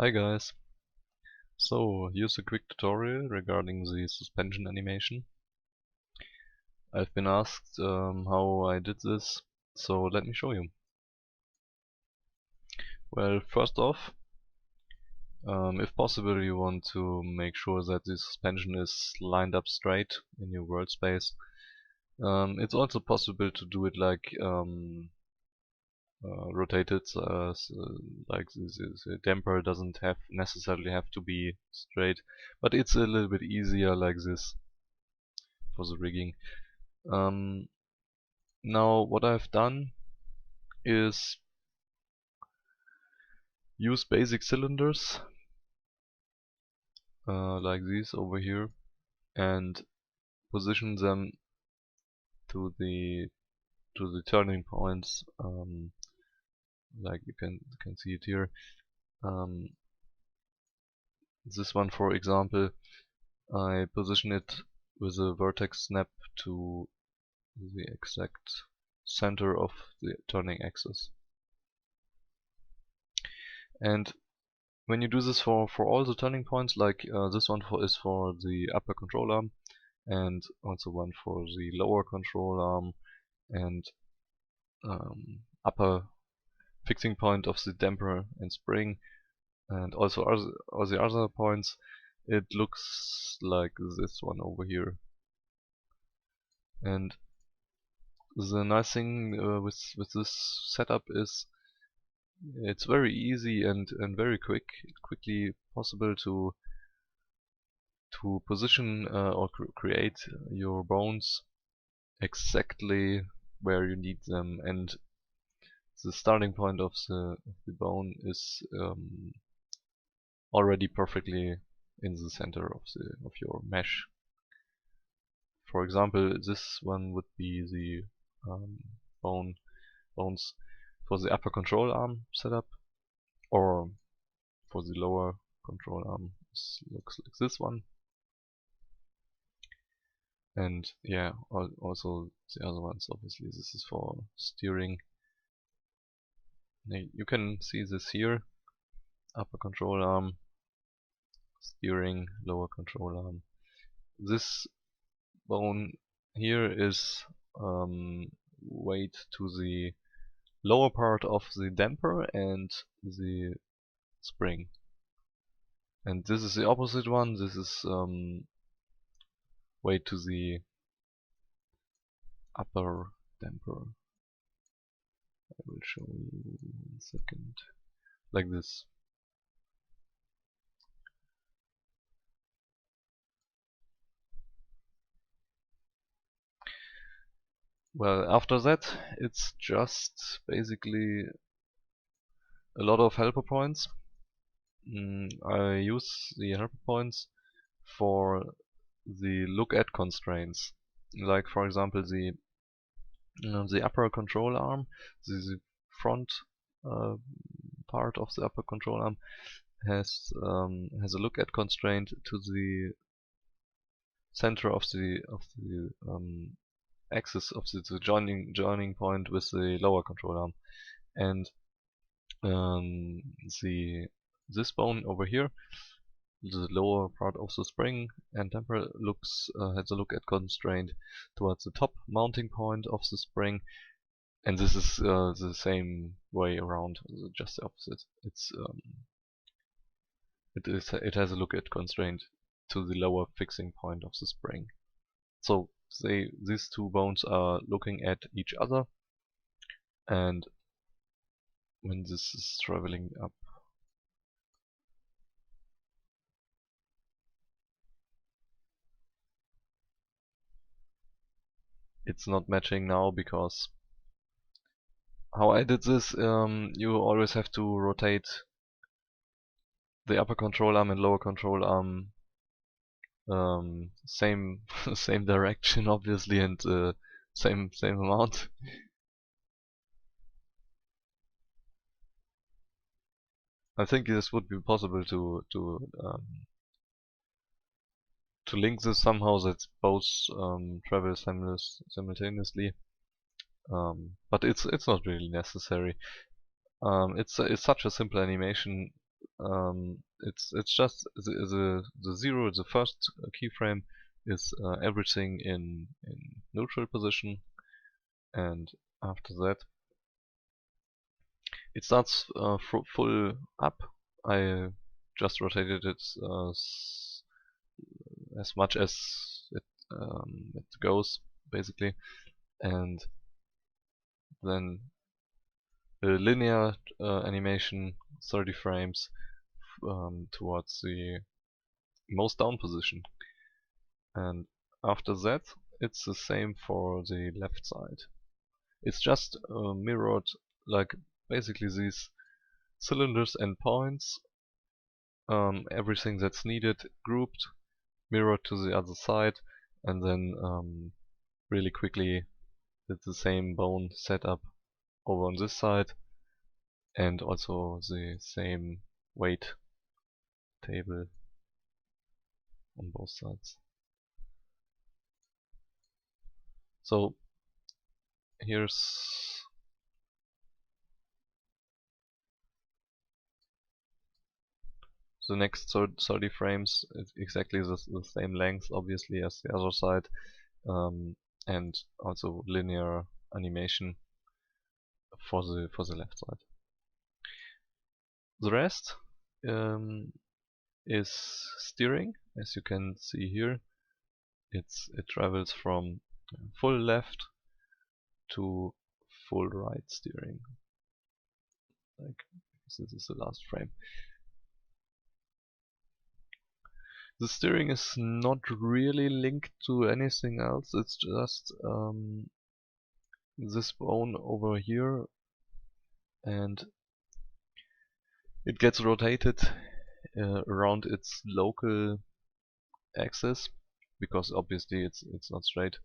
Hi guys, so here's a quick tutorial regarding the suspension animation. I've been asked how I did this, so let me show you. Well, first off, if possible you want to make sure that the suspension is lined up straight in your world space. It's also possible to do it like rotated, like the damper doesn't necessarily have to be straight, but it's a little bit easier like this for the rigging. Now what I've done is use basic cylinders like these over here and position them to the turning points, like you can see it here. This one, for example, I position it with a vertex snap to the exact center of the turning axis. And when you do this for all the turning points, like this one is for the upper control arm, and also one for the lower control arm, and upper fixing point of the damper and spring, and also all the other points, it looks like this one over here. And the nice thing with this setup is it's very easy and very quickly possible to position or create your bones exactly where you need them, and the starting point of the bone is already perfectly in the center of your mesh. For example, this one would be the bones for the upper control arm setup, or for the lower control arm looks like this one. And yeah, also the other ones, obviously this is for steering. You can see this here: upper control arm, steering, lower control arm. This bone here is weight to the lower part of the damper and the spring. And this is the opposite one. This is weight to the upper damper. I will show you in a second. Like this. Well, after that, it's just basically a lot of helper points. I use the helper points for the look at constraints. Like, for example, the upper control arm, the front part of the upper control arm has a look at constraint to the center of the axis of the joining point with the lower control arm, and this bone over here, the lower part of the spring and damper, has a look at constraint towards the top mounting point of the spring, and this is the same way around, just the opposite. It has a look at constraint to the lower fixing point of the spring. So these two bones are looking at each other, and when this is traveling up, it's not matching now, because how I did this, you always have to rotate the upper control arm and lower control arm same same direction, obviously, and same amount. I think this would be possible to link this somehow, that both travel simultaneously, but it's not really necessary. It's such a simple animation. it's just the zero, the first keyframe is everything in neutral position, and after that it starts full up. I just rotated it as much as it goes basically, and then a linear animation 30 frames towards the most down position, and after that it's the same for the left side. It's just mirrored, like basically these cylinders and points, everything that's needed grouped, mirrored to the other side, and then really quickly did the same bone setup over on this side, and also the same weight table on both sides. So here's the next 30 frames. It's exactly the same length obviously as the other side, and also linear animation for the left side. The rest is steering. As you can see here, it travels from full left to full right steering. Like this is the last frame. The steering is not really linked to anything else. It's just this bone over here, and it gets rotated around its local axis, because obviously it's not straight.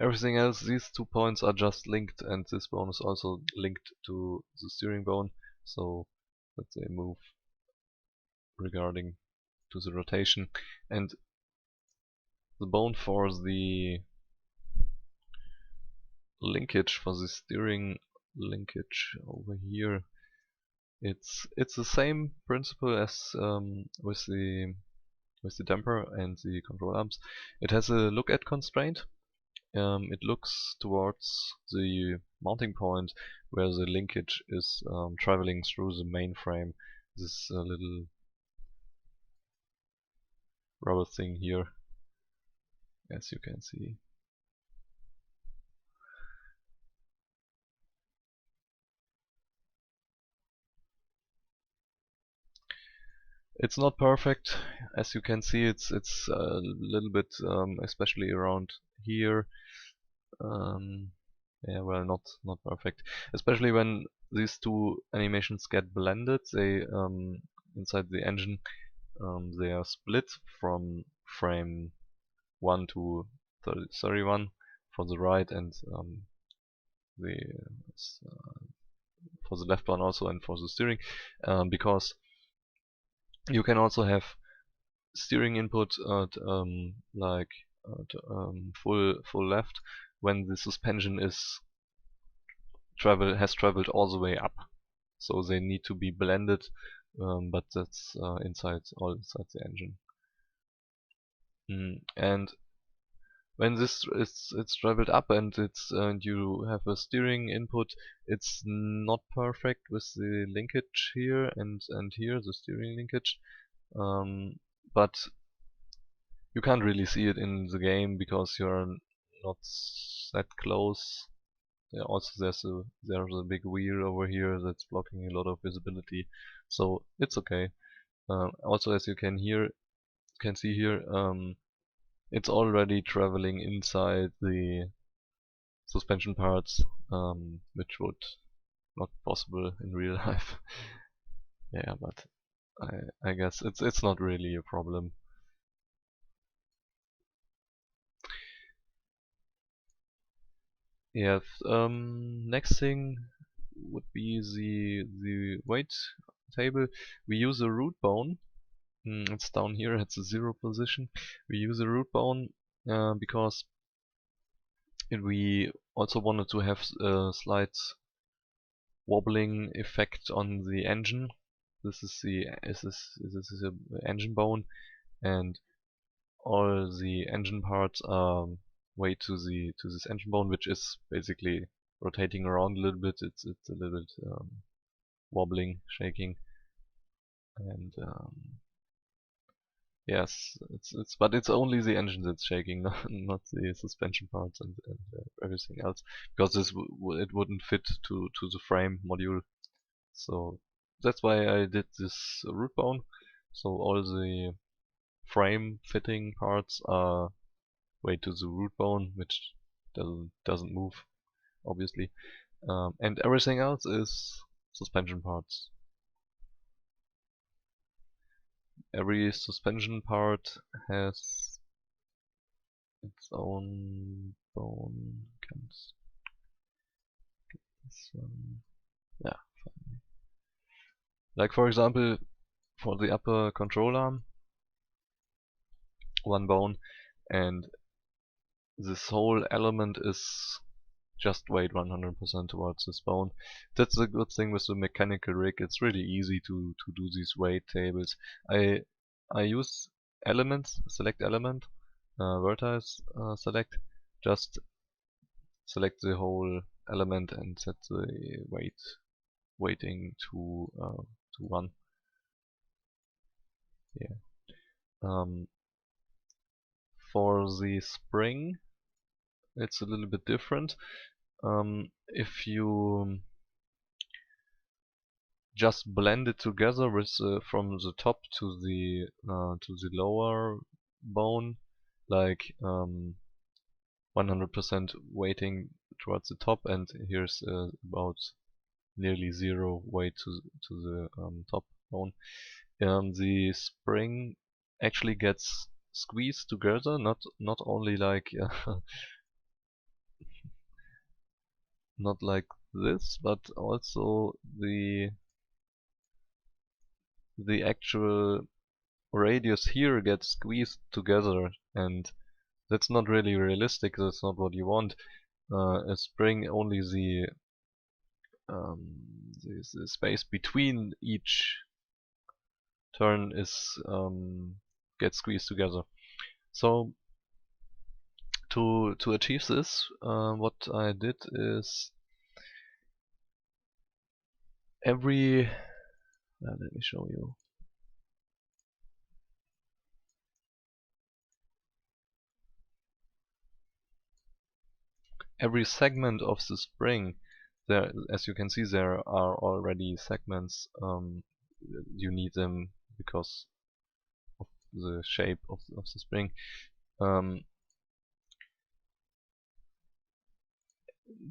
Everything else, these 2 points are just linked, and this bone is also linked to the steering bone, so that they move regarding to the rotation. And the bone for the linkage, for the steering linkage over here, it's the same principle as with the damper and the control arms. It has a look at constraint. It looks towards the mounting point where the linkage is traveling through the mainframe. This little rubber thing here, as you can see. It's not perfect, as you can see. It's a little bit, especially around here. Yeah, well, not perfect, especially when these two animations get blended. They inside the engine, they are split from frame 1 to 31 for the right, and the for the left one also, and for the steering, because you can also have steering input at full left when the suspension is has traveled all the way up. So they need to be blended, but that's all inside the engine. And when this it's traveled up and you have a steering input, it's not perfect with the linkage here and here, the steering linkage. But you can't really see it in the game because you're not that close. Yeah, also there's a big wheel over here that's blocking a lot of visibility, so it's okay. Also, as you can see here, it's already traveling inside the suspension parts, which would not be possible in real life. Yeah, but I guess it's not really a problem. Yeah. Next thing would be the weight table. We use a root bone. It's down here. It's a 0 position. We use a root bone because And we also wanted to have a slight wobbling effect on the engine. This is the engine bone, and all the engine parts are way to this engine bone, which is basically rotating around a little bit. It's a little bit wobbling, shaking, and yes, but it's only the engine that's shaking, not the suspension parts and everything else, because it wouldn't fit to the frame module. So that's why I did this root bone. So all the frame fitting parts are way to the root bone, which doesn't move, obviously, and everything else is suspension parts. Every suspension part has its own bone. Can't get this one. Yeah, finally. Like for example, for the upper control arm, one bone, and this whole element is just weighed 100% towards this bone. That's the good thing with the mechanical rig. It's really easy to do these weight tables. I use elements, select element, vertex select, just select the whole element and set the weighting to 1. Yeah. For the spring, it's a little bit different. If you just blend it together with from the top to the lower bone, like 100% weighting towards the top, and here's about nearly 0 weight to the top bone. The spring actually gets squeezed together, not only like not like this, but also the actual radius here gets squeezed together, and that's not really realistic. That's not what you want. A spring, only the space between each turn is gets squeezed together. So to achieve this, what I did is every let me show you. Every segment of the spring, there, as you can see, there are already segments. You need them because of the shape of the spring.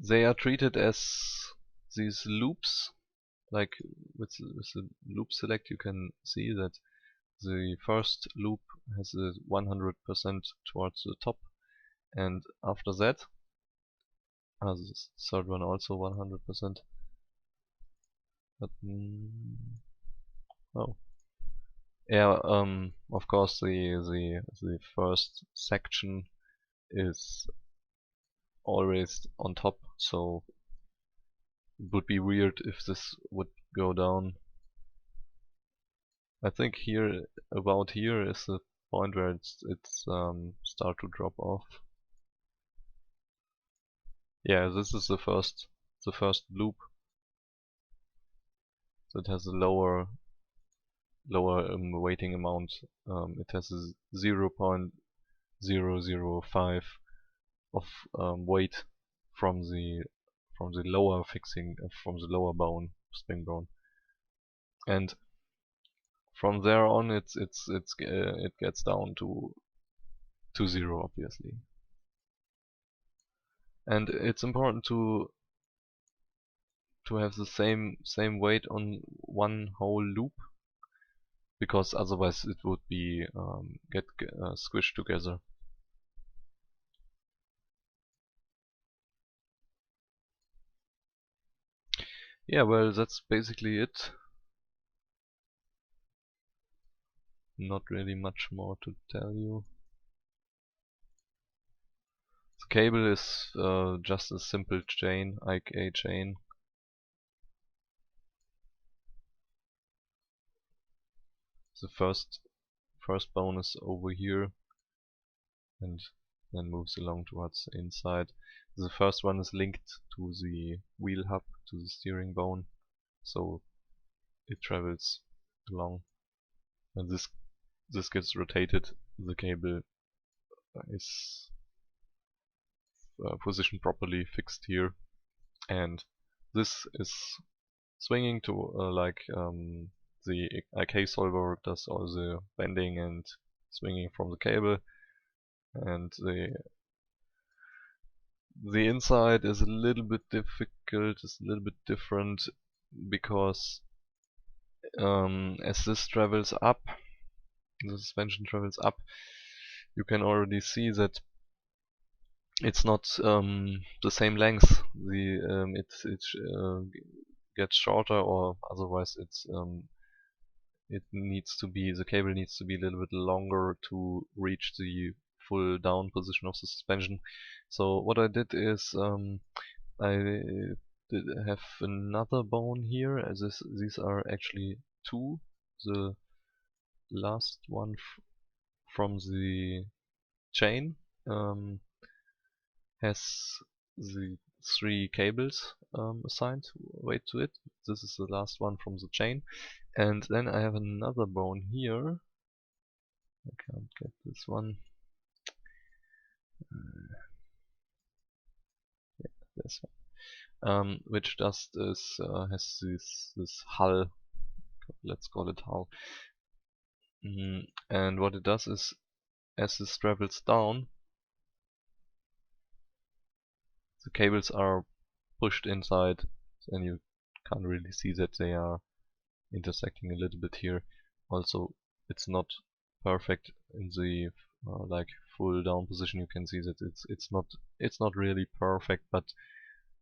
They are treated as these loops. Like with the loop select, you can see that the first loop has a 100% towards the top, and after that, the third one also 100%. But oh, yeah. Of course, the first section is always on top, so it would be weird if this would go down. I think here, about here, is the point where it's start to drop off. Yeah, this is the first loop that has a lower weighting amount. It has a 0.005 of weight from the lower fixing, from the lower bone, spring bone, and from there on it gets down to 0, obviously. And it's important to have the same weight on one whole loop, because otherwise it would be get squished together. Yeah, well, that's basically it. Not really much more to tell you. cable is just a simple chain, like a chain. The first bone is over here and then moves along towards the inside. The first one is linked to the wheel hub, to the steering bone, so it travels along, and this gets rotated. The cable is positioned properly, fixed here, and this is swinging to the IK solver does all the bending and swinging from the cable, and the inside is a little bit difficult, it's a little bit different, because as this travels up, the suspension travels up, you can already see that it's not the same length. It gets shorter, or otherwise it needs to be, the cable needs to be a little bit longer to reach the full down position of the suspension. So what I did is I did have another bone here, as these are actually two. The last one from the chain has the 3 cables assigned weight to it. This is the last one from the chain, and then I have another bone here. I can't get this one. Yeah, this one. Which does this has this hull. Let's call it hull. And what it does is, as this travels down, the cables are pushed inside, and you can't really see that they are intersecting a little bit here. Also, it's not perfect in the like full down position. You can see that it's not really perfect, but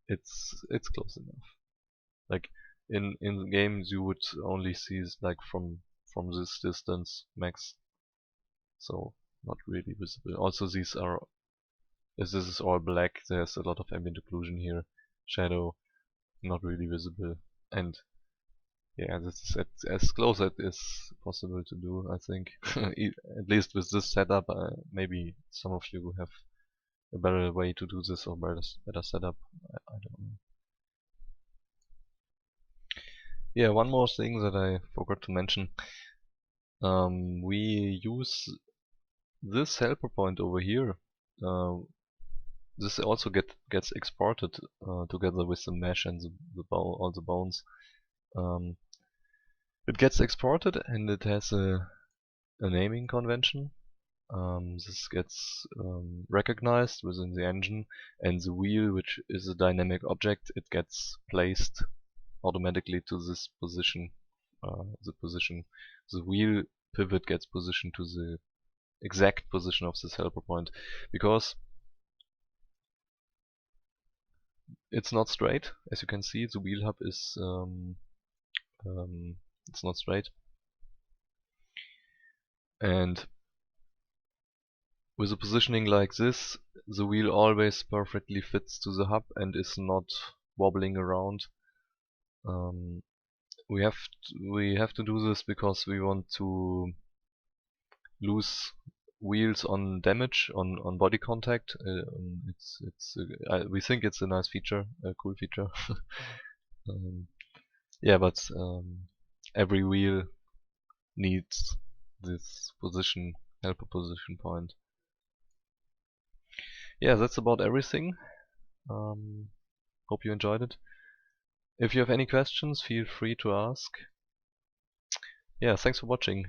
it's close enough. Like in the games, you would only see like from this distance max, so not really visible. Also, these are, as this is all black, there's a lot of ambient occlusion here, shadow, not really visible, and yeah, this is as close as is possible to do, I think. At least with this setup. Maybe some of you have a better way to do this, or better setup. I don't know. Yeah, one more thing that I forgot to mention. We use this helper point over here. This also gets exported together with the mesh and all the bones. It gets exported, and it has a naming convention. This gets recognized within the engine, and the wheel, which is a dynamic object, it gets placed automatically to this position. The wheel pivot gets positioned to the exact position of this helper point, because it's not straight. As you can see, the wheel hub is it's not straight, and with a positioning like this, the wheel always perfectly fits to the hub and is not wobbling around. We have to do this because we want to lose wheels on damage, on body contact. We think it's a nice feature, a cool feature. Yeah, but every wheel needs this helper position point. Yeah, that's about everything. Hope you enjoyed it. If you have any questions, feel free to ask. Yeah, thanks for watching.